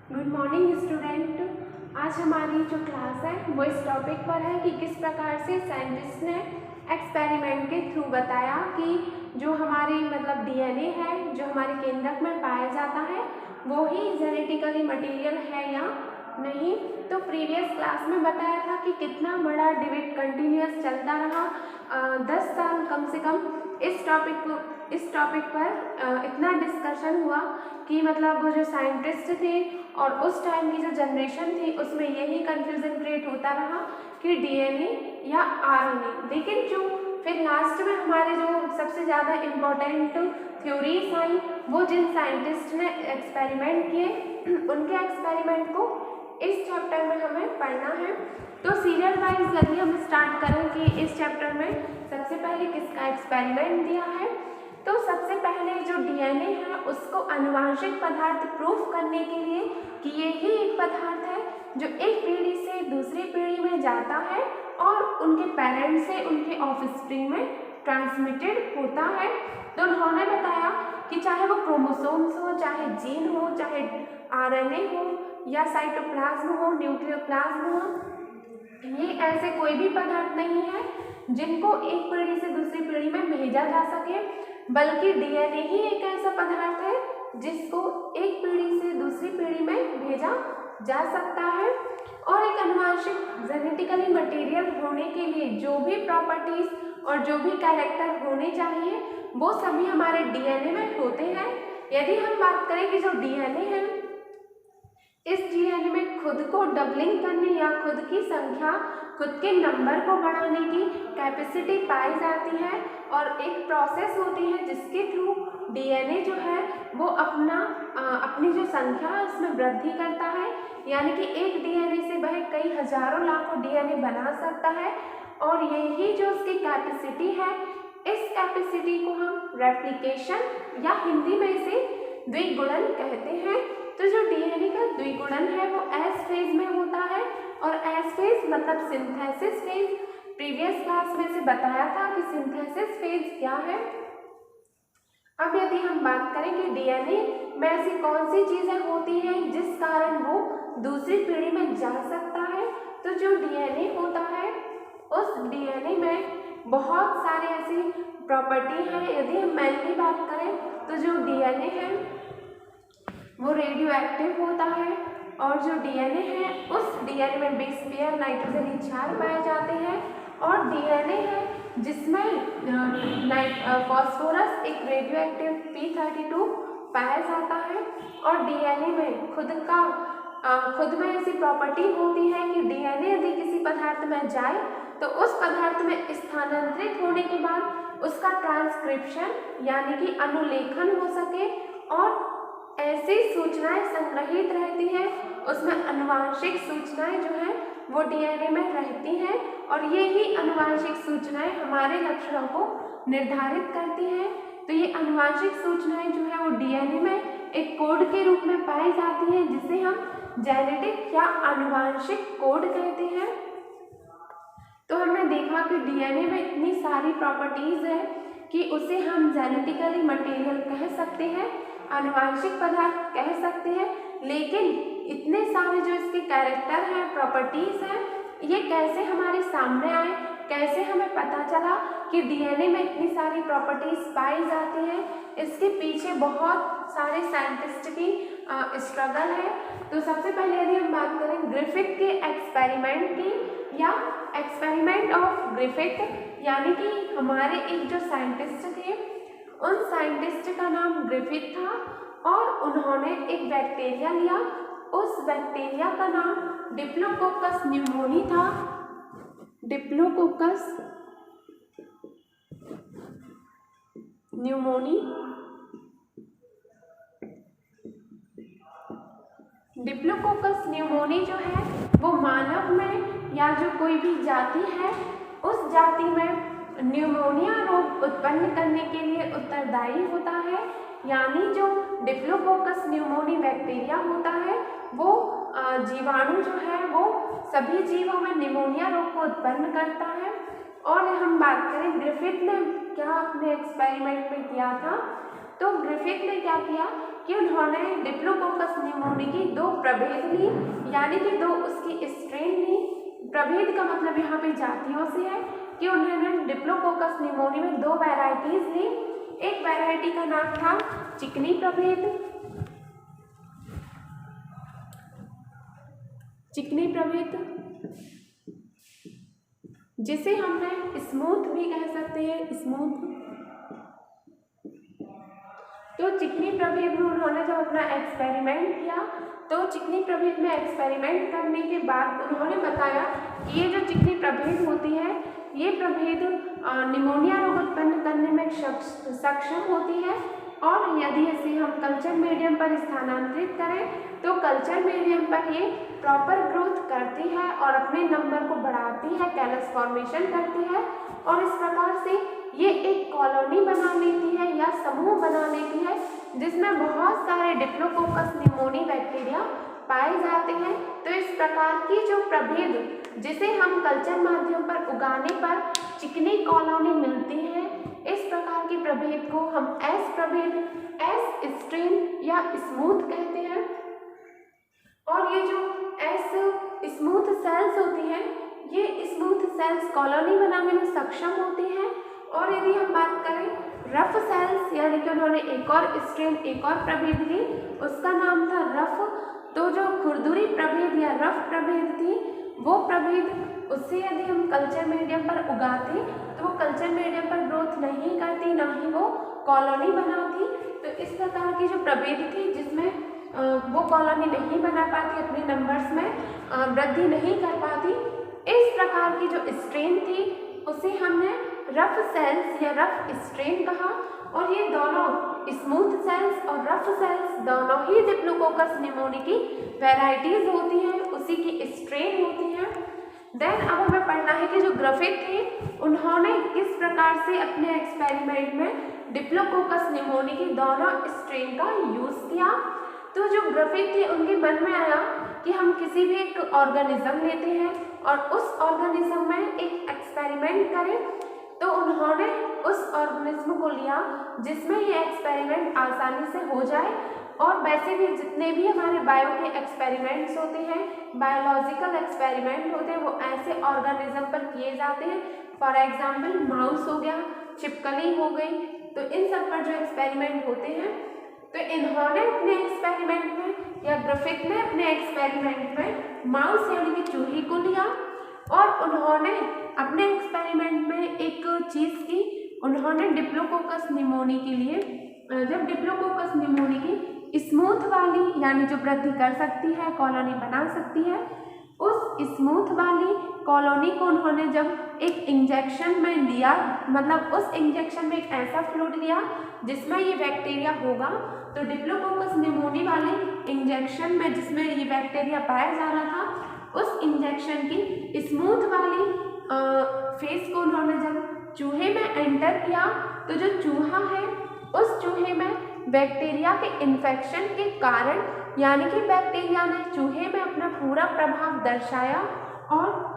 Good morning student. आज हमारी जो क्लास है वो इस टॉपिक पर है कि किस प्रकार से साइंटिस्ट ने एक्सपेरिमेंट के थ्रू बताया कि जो हमारी डीएनए है जो हमारे केंद्रक में पाया जाता है वो ही जेनेटिकली मटेरियल है या नहीं। तो प्रीवियस क्लास में बताया था कि कितना बड़ा डिबेट कंटिन्यूअस चलता रहा 10 साल कम से कम इस टॉपिक पर इतना डिस्कशन हुआ कि वो जो साइंटिस्ट थे और उस टाइम की जो जनरेशन थी उसमें यही कंफ्यूजन क्रिएट होता रहा कि डीएनए या आरएनए। लेकिन जो फिर लास्ट में हमारे जो सबसे ज़्यादा इम्पोर्टेंट थ्योरीज आई वो जिन साइंटिस्ट ने एक्सपेरिमेंट किए उनके एक्सपेरिमेंट को इस चैप्टर में हमें पढ़ना है। तो सीरियल वाइज यदि हम स्टार्ट करें कि इस चैप्टर में सबसे पहले किसका एक्सपेरिमेंट दिया है, तो सबसे पहले जो डीएनए है उसको आनुवांशिक पदार्थ प्रूफ करने के लिए कि ये ही एक पदार्थ है जो एक पीढ़ी से दूसरी पीढ़ी में जाता है और उनके पेरेंट्स से उनके ऑफस्प्रिंग में ट्रांसमिटेड होता है। तो उन्होंने बताया कि चाहे वो क्रोमोसोम्स हो, चाहे जीन हो, चाहे आरएनए हो या साइटोप्लाज्म हो, न्यूक्लियोप्लाज्म हो, ये ऐसे कोई भी पदार्थ नहीं है जिनको एक पीढ़ी से दूसरी पीढ़ी में भेजा जा सके, बल्कि डीएनए ही एक ऐसा पदार्थ है जिसको एक पीढ़ी से दूसरी पीढ़ी में भेजा जा सकता है। और एक आनुवांशिक जेनेटिकली मटेरियल होने के लिए जो भी प्रॉपर्टीज और जो भी कैरेक्टर होने चाहिए वो सभी हमारे डीएनए में होते हैं। यदि हम बात करें कि जो डीएनए है इस डीएनए में खुद को डबलिंग करने या खुद की संख्या, खुद के नंबर को बढ़ाने की कैपेसिटी पाई जाती है और एक प्रोसेस होती है जिसके थ्रू डीएनए जो है वो अपनी जो संख्या है उसमें वृद्धि करता है, यानी कि एक डीएनए से वह कई हजारों लाखों डीएनए बना सकता है। और यही जो उसकी कैपेसिटी है, इस कैपेसिटी को हम रेप्लिकेशन या हिंदी में इसे द्विगुणन कहते हैं। तो जो डीएनए का द्विगुणन है वो एस फेज में होता है और एस फेज मतलब सिंथेसिस फेज। प्रीवियस क्लास में से बताया था कि सिंथेसिस फेज क्या है। अब यदि हम बात करें कि डीएनए में ऐसी कौन सी चीजें होती हैं जिस कारण वो दूसरी पीढ़ी में जा सकता है, तो जो डीएनए होता है उस डीएनए में बहुत सारे ऐसी प्रॉपर्टी है। यदि हम मेनली बात करें तो जो डीएनए है वो रेडियो एक्टिव होता है और जो डीएनए है उस डीएनए में बेस पेयर नाइट्रोजन क्षार पाए जाते हैं और डीएनए है जिसमें फास्फोरस एक रेडियो एक्टिव P32 पाया जाता है। और डीएनए में खुद में ऐसी प्रॉपर्टी होती है कि डीएनए यदि किसी पदार्थ में जाए तो उस पदार्थ में स्थानांतरित होने के बाद उसका ट्रांसक्रिप्शन यानी कि अनुलेखन हो सके और ऐसी सूचनाएं संग्रहित रहती हैं, उसमें आनुवांशिक सूचनाएं जो है वो डीएनए में रहती हैं और ये ही आनुवांशिक सूचनाएं हमारे लक्षणों को निर्धारित करती हैं। तो ये आनुवांशिक सूचनाएं जो है वो डीएनए में एक कोड के रूप में पाई जाती हैं जिसे हम जेनेटिक या आनुवांशिक कोड कहते हैं। तो हमने देखा कि डीएनए में इतनी सारी प्रॉपर्टीज है कि उसे हम जेनेटिकली मटेरियल कह सकते हैं, आनुवांशिक पदार्थ कह सकते हैं। लेकिन इतने सारे जो इसके कैरेक्टर हैं, प्रॉपर्टीज हैं, ये कैसे हमारे सामने आए, कैसे हमें पता चला कि डीएनए में इतनी सारी प्रॉपर्टीज पाई जाती हैं, इसके पीछे बहुत सारे साइंटिस्ट की स्ट्रगल है। तो सबसे पहले यदि हम बात करें ग्रिफिथ के एक्सपेरिमेंट की या एक्सपेरिमेंट ऑफ ग्रिफिथ, यानी कि हमारे एक जो साइंटिस्ट थे उन साइंटिस्ट का नाम ग्रिफिथ था और उन्होंने एक बैक्टीरिया लिया, उस बैक्टीरिया का नाम डिप्लोकोकस न्यूमोनी था। डिप्लोकोकस न्यूमोनी जो है वो मानव में या जो कोई भी जाति है उस जाति में न्यूमोनिया रोग उत्पन्न करने के लिए उत्तरदायी होता है। यानी जो डिप्लोकोकस न्यूमोनी बैक्टीरिया होता है वो जीवाणु जो है वो सभी जीवों में निमोनिया रोग को उत्पन्न करता है। और हम बात करें ग्रिफिथ ने क्या अपने एक्सपेरिमेंट में किया था, तो ग्रिफिथ ने क्या किया कि उन्होंने डिप्लोकोकस निमोनी की 2 प्रभेद ली, यानी कि 2 उसकी स्ट्रेन ली। प्रभेद का मतलब यहाँ पे जातियों से है कि उन्होंने डिप्लोकोकस निमोनी में 2 वैरायटीज ली। एक वैरायटी का नाम था चिकनी प्रभेद, चिकनी प्रभेद, जिसे हमने स्मूथ भी कह सकते हैं, स्मूथ। तो चिकनी प्रभेद में उन्होंने जब अपना एक्सपेरिमेंट किया तो चिकनी प्रभेद में एक्सपेरिमेंट करने के बाद उन्होंने बताया कि ये जो चिकनी प्रभेद होती है ये प्रभेद निमोनिया रोग उत्पन्न करने में सक्षम होती है, और यदि इसे हम कल्चर मीडियम पर स्थानांतरित करें तो कल्चर मीडियम पर ये प्रॉपर ग्रोथ करती है और अपने नंबर को बढ़ाती है, कैलस फॉर्मेशन करती है, और इस प्रकार से ये एक कॉलोनी बना लेती है या समूह बना लेती है जिसमें बहुत सारे डिप्लोकोकस निमोनी बैक्टीरिया पाए जाते हैं। तो इस प्रकार की जो प्रभेद जिसे हम कल्चर माध्यम पर उगाने पर चिकनी कॉलोनी मिलती है, इस प्रकार की प्रभेद को हम एस प्रभेद, एस स्ट्रेन या स्मूथ कहते हैं। और ये जो एस स्मूथ सेल्स होती हैं ये स्मूथ सेल्स कॉलोनी बनाने में सक्षम होती हैं। और यदि हम बात करें रफ सेल्स, यानी कि उन्होंने एक और स्ट्रेन, एक और प्रभेद ली, उसका नाम था रफ। तो जो खुरदुरी प्रभेद या रफ प्रभेद थी वो प्रभेद उससे यदि हम कल्चर मीडियम पर उगाते तो वो कल्चर मीडियम पर ग्रोथ नहीं करती, ना ही वो कॉलोनी बनाती। तो इस प्रकार की जो प्रभेद थी जिसमें वो कॉलोनी नहीं बना पाती, अपने नंबर्स में वृद्धि नहीं कर पाती, इस प्रकार की जो स्ट्रेन थी उसे हमने रफ सेल्स या रफ स्ट्रेन कहा। और ये दोनों स्मूथ सेल्स और रफ सेल्स दोनों ही डिप्लोकोकस निमोनी की वैरायटीज होती हैं, उसी की स्ट्रेन होती हैं। देन अब हमें पढ़ना है कि जो ग्रिफिथ थे उन्होंने किस प्रकार से अपने एक्सपेरिमेंट में डिप्लोकोकस निमोनी की दोनों स्ट्रेन का यूज किया। तो जो ग्रिफिथ थे उनके मन में आया कि हम किसी भी एक ऑर्गेनिज्म लेते हैं और उस ऑर्गेनिज्म में एक एक्सपेरिमेंट करें। तो उन्होंने उस ऑर्गेनिज्म को लिया जिसमें ये एक्सपेरिमेंट आसानी से हो जाए। और वैसे भी जितने भी हमारे बायो के एक्सपेरिमेंट्स होते हैं, बायोलॉजिकल एक्सपेरिमेंट होते हैं, वो ऐसे ऑर्गेनिज्म पर किए जाते हैं। फॉर एग्जाम्पल माउस हो गया, छिपकली हो गई, तो इन सब पर जो एक्सपेरिमेंट होते हैं, तो इन्होंने अपने एक्सपेरिमेंट में या ग्रिफिथ ने अपने एक्सपेरिमेंट में माउस यानी कि चूहे को लिया और उन्होंने अपने एक्सपेरिमेंट में एक चीज़ की, उन्होंने डिप्लोकोकस निमोनी के लिए, जब डिप्लोकोकस निमोनी की स्मूथ वाली यानी जो वृद्धि कर सकती है, कॉलोनी बना सकती है, उस स्मूथ वाली कॉलोनी को उन्होंने जब एक इंजेक्शन में लिया, मतलब उस इंजेक्शन में एक ऐसा फ्लूइड लिया जिसमें ये बैक्टीरिया होगा, तो डिप्लोकोकस निमोनी वाले इंजेक्शन में जिसमें ये बैक्टीरिया पाया जा रहा था, उस इंजेक्शन की स्मूथ वाली फेस को उन्होंने जब चूहे में एंटर किया, तो जो चूहा है उस चूहे में बैक्टीरिया के इन्फेक्शन के कारण, यानी कि बैक्टीरिया ने चूहे में अपना पूरा प्रभाव दर्शाया और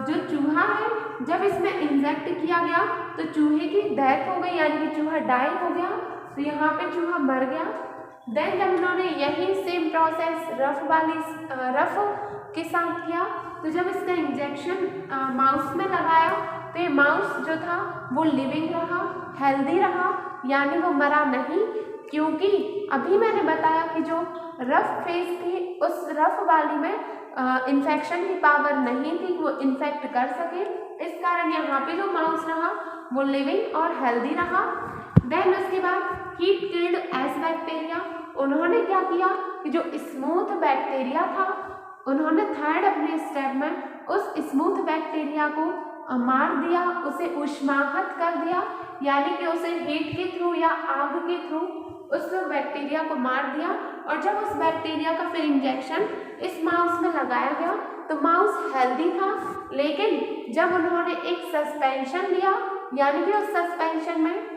जो चूहा है जब इसमें इंजेक्ट किया गया तो चूहे की डेथ हो गई, यानी कि चूहा डाई हो गया, तो यहाँ पे चूहा मर गया। देन जब उन्होंने यही सेम प्रोसेस रफ के साथ किया, तो जब इसका इंजेक्शन माउस में लगाया तो ये माउस जो था वो लिविंग रहा, हेल्दी रहा, यानी वो मरा नहीं, क्योंकि अभी मैंने बताया कि जो रफ फेस थी उस रफ वाली में इन्फेक्शन की पावर नहीं थी कि वो इन्फेक्ट कर सके, इस कारण यहाँ पे जो माउस रहा वो लिविंग और हेल्दी रहा। देन उसके बाद हीट किल्ड एस बैक्टीरिया, उन्होंने क्या किया कि जो स्मूथ बैक्टीरिया था उन्होंने थर्ड अपने स्टेप में उस स्मूथ बैक्टीरिया को मार दिया, उसे उष्माहत कर दिया, यानी कि उसे हीट के थ्रू या आग के थ्रू उस बैक्टीरिया को मार दिया। और जब उस बैक्टीरिया का फिर इंजेक्शन इस माउस में लगाया गया तो माउस हेल्दी था, लेकिन जब उन्होंने एक सस्पेंशन लिया, यानी कि उस सस्पेंशन में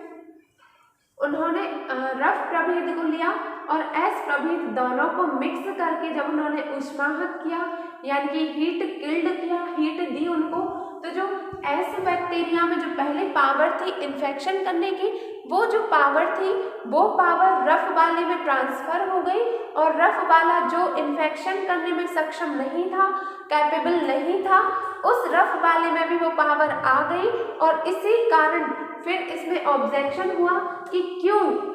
उन्होंने रफ प्रभेद को लिया और एस प्रभेद दोनों को मिक्स करके जब उन्होंने उष्माहत किया, यानी कि हीट किल्ड किया, हीट दी उनको, तो जो एस बैक्टीरिया में जो पहले पावर थी इन्फेक्शन करने की, वो जो पावर थी वो पावर रफ वाले में ट्रांसफ़र हो गई और रफ वाला जो इन्फेक्शन करने में सक्षम नहीं था, कैपेबल नहीं था, उस रफ वाले में भी वो पावर आ गई। और इसी कारण फिर इसमें ऑब्जेक्शन हुआ कि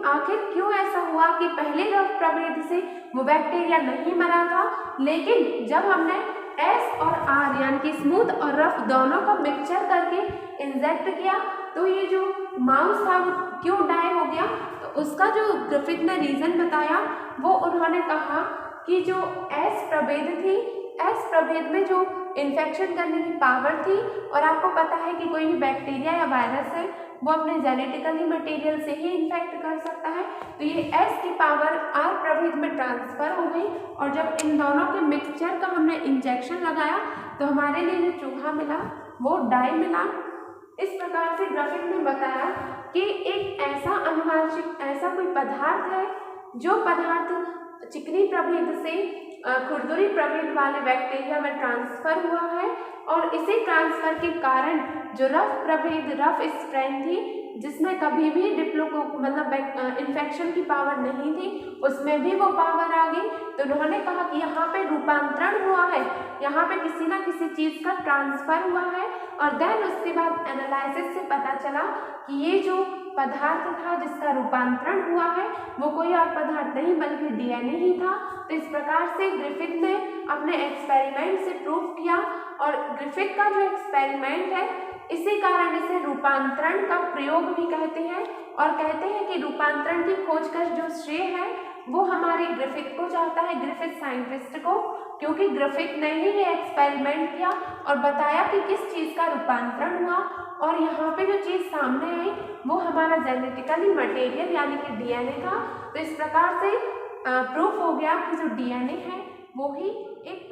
आखिर क्यों ऐसा हुआ कि पहले रफ प्रभेद से वो बैक्टीरिया नहीं मरा था, लेकिन जब हमने S और R यानी कि स्मूथ और रफ दोनों का मिक्सचर करके इंजेक्ट किया तो ये जो माउस था वो क्यों डाई हो गया। तो उसका जो ग्रिफिथ ने रीज़न बताया वो उन्होंने कहा कि जो S प्रभेद थी, S प्रभेद में जो इन्फेक्शन करने की पावर थी, और आपको पता है कि कोई भी बैक्टीरिया या वायरस है वो अपने जेनेटिकली मटेरियल से ही इन्फेक्ट कर सकता है, तो ये S की पावर R प्रभेद में ट्रांसफ़र हो गई। और जब इन दोनों के मिक्सचर का हमने इंजेक्शन लगाया तो हमारे लिए जो चूहा मिला वो डाई मिला। इस प्रकार से ग्रिफिथ ने बताया कि एक ऐसा अनुवांशिक ऐसा कोई पदार्थ है जो पदार्थ चिकनी प्रभेद से खुरदुरी प्रभेद वाले बैक्टीरिया में ट्रांसफ़र हुआ है, और इसी ट्रांसफ़र के कारण जो रफ प्रभेद रफ स्ट्रेन थी जिसमें कभी भी मतलब इन्फेक्शन की पावर नहीं थी, उसमें भी वो पावर आ गई। तो उन्होंने कहा कि यहाँ पे रूपांतरण हुआ है, यहाँ पे किसी ना किसी चीज़ का ट्रांसफ़र हुआ है। और देन उसके बाद एनालिसिस से पता चला कि ये जो पदार्थ था जिसका रूपांतरण हुआ है वो कोई और पदार्थ नहीं बल्कि DNA ही था। तो इस प्रकार से ग्रिफिथ ने अपने एक्सपेरिमेंट से प्रूव किया, और ग्रिफिथ का जो एक्सपेरिमेंट है इसी कारण इसे रूपांतरण का प्रयोग भी कहते हैं, और कहते हैं कि रूपांतरण की खोज का जो श्रेय है वो हमारे ग्रिफिथ को जाता है, ग्रिफिथ साइंटिस्ट को, क्योंकि ग्रिफिथ ने ही ये एक्सपेरिमेंट किया और बताया कि किस चीज़ का रूपांतरण हुआ। और यहाँ पे जो चीज़ सामने आई वो हमारा जेनेटिकली मटेरियल यानी कि DNA था। तो इस प्रकार से प्रूफ हो गया कि जो DNA है वो ही एक